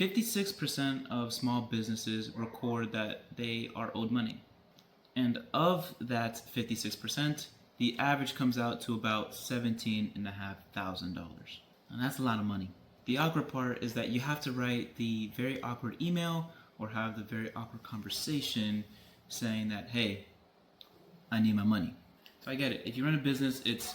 56% of small businesses record that they are owed money. And of that 56%, the average comes out to about $17,500. And that's a lot of money. The awkward part is that you have to write the very awkward email or have the very awkward conversation saying that, hey, I need my money. So I get it. If you run a business, it's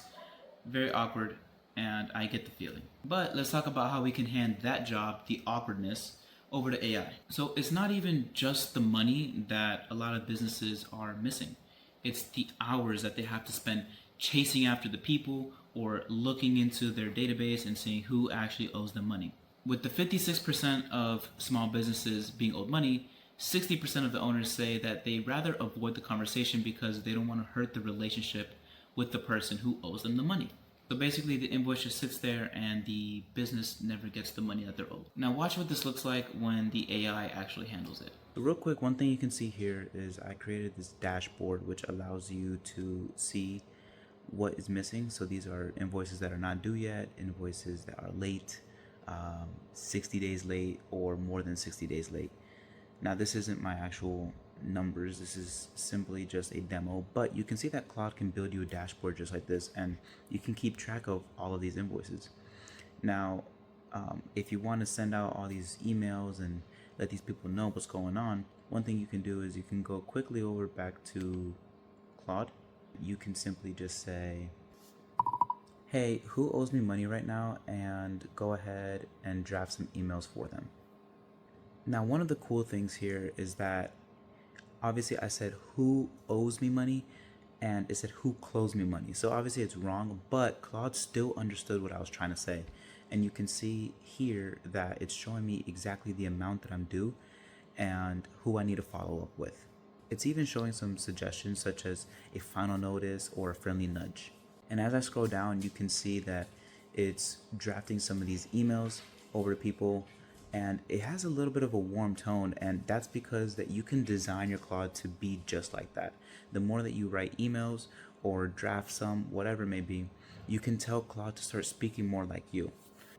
very awkward, and I get the feeling. But let's talk about how we can hand that job, the awkwardness, over to AI. So it's not even just the money that a lot of businesses are missing. It's the hours that they have to spend chasing after the people or looking into their database and seeing who actually owes them money. With the 56% of small businesses being owed money, 60% of the owners say that they rather avoid the conversation because they don't want to hurt the relationship with the person who owes them the money. So basically the invoice just sits there and the business never gets the money that they're owed. Now watch what this looks like when the AI actually handles it. So real quick, one thing you can see here is I created this dashboard which allows you to see what is missing. So these are invoices that are not due yet, invoices that are late, 60 days late, or more than 60 days late. Now this isn't my actual numbers, this is simply just a demo, but you can see that Claude can build you a dashboard just like this, and you can keep track of all of these invoices. Now if you want to send out all these emails and let these people know what's going on, one thing you can do is you can go quickly over back to Claude. You can simply just say, hey, who owes me money right now, and go ahead and draft some emails for them. Now one of the cool things here is that obviously I said who owes me money, and it said who closed me money. So obviously it's wrong, but Claude still understood what I was trying to say. And you can see here that it's showing me exactly the amount that I'm due and who I need to follow up with. It's even showing some suggestions such as a final notice or a friendly nudge. And as I scroll down, you can see that it's drafting some of these emails over to people, and it has a little bit of a warm tone, and that's because that you can design your Claude to be just like that. The more that you write emails or draft some, whatever it may be, you can tell Claude to start speaking more like you.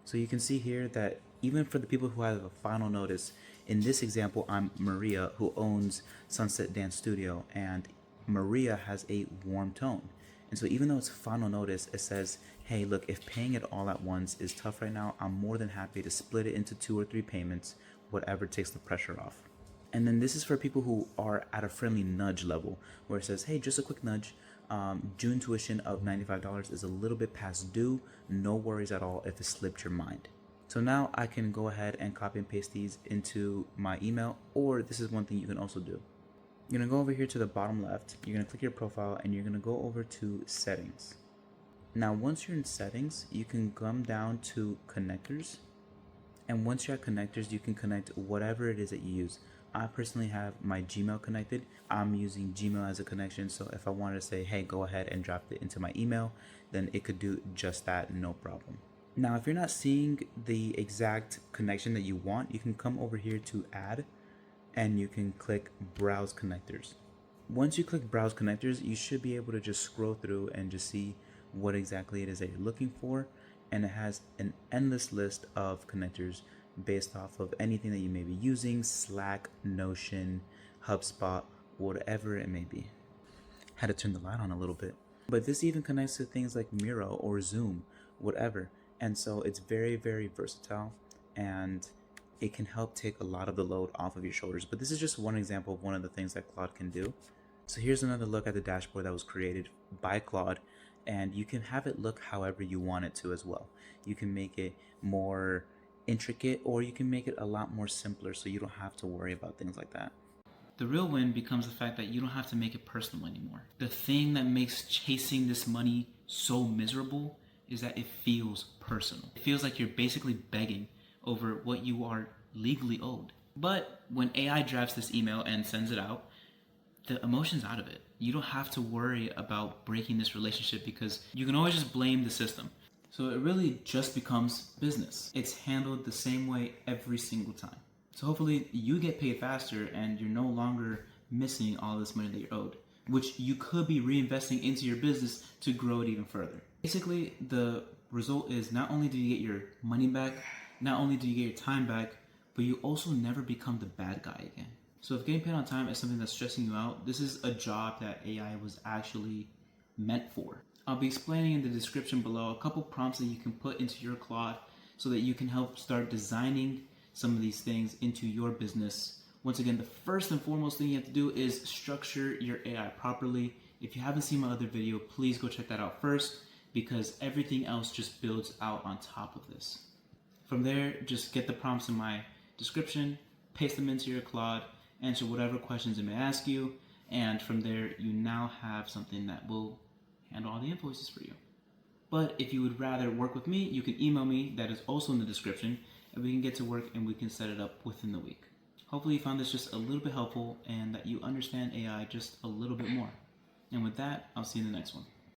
So you can see here that even for the people who have a final notice, in this example, I'm Maria, who owns Sunset Dance Studio, and Maria has a warm tone. And so even though it's final notice, it says, hey, look, if paying it all at once is tough right now, I'm more than happy to split it into 2 or 3 payments, whatever takes the pressure off. And then this is for people who are at a friendly nudge level, where it says, hey, just a quick nudge. June tuition of $95 is a little bit past due. No worries at all if it slipped your mind. So now I can go ahead and copy and paste these into my email, or this is one thing you can also do. You're going to go over here to the bottom left, you're going to click your profile, and you're going to go over to settings. Now once you're in settings, you can come down to connectors, and once you're at connectors, you can connect whatever it is that you use. I personally have my Gmail connected. I'm using Gmail as a connection, so if I wanted to say, hey, go ahead and drop it into my email, then it could do just that, no problem. Now if you're not seeing the exact connection that you want, you can come over here to add, and you can click browse connectors. Once you click browse connectors, you should be able to just scroll through and just see what exactly it is that you're looking for, and it has an endless list of connectors based off of anything that you may be using: Slack, Notion, HubSpot, whatever it may be. Had to turn the light on a little bit, but this even connects to things like Miro or Zoom, whatever. And so it's very, very versatile, and it can help take a lot of the load off of your shoulders. But this is just one example of one of the things that Claude can do. So here's another look at the dashboard that was created by Claude, and you can have it look however you want it to as well. You can make it more intricate, or you can make it a lot more simpler so you don't have to worry about things like that. The real win becomes the fact that you don't have to make it personal anymore. The thing that makes chasing this money so miserable is that it feels personal. It feels like you're basically begging over what you are legally owed. But when AI drafts this email and sends it out, the emotion's out of it. You don't have to worry about breaking this relationship because you can always just blame the system. So it really just becomes business. It's handled the same way every single time. So hopefully you get paid faster and you're no longer missing all this money that you're owed, which you could be reinvesting into your business to grow it even further. Basically, the result is not only do you get your money back, not only do you get your time back, but you also never become the bad guy again. So if getting paid on time is something that's stressing you out, this is a job that AI was actually meant for. I'll be explaining in the description below a couple prompts that you can put into your Claude so that you can help start designing some of these things into your business. Once again, the first and foremost thing you have to do is structure your AI properly. If you haven't seen my other video, please go check that out first, because everything else just builds out on top of this. From there, just get the prompts in my description, paste them into your Claude, answer whatever questions it may ask you, and from there, you now have something that will handle all the invoices for you. But if you would rather work with me, you can email me, that is also in the description, and we can get to work and we can set it up within the week. Hopefully you found this just a little bit helpful and that you understand AI just a little bit more. And with that, I'll see you in the next one.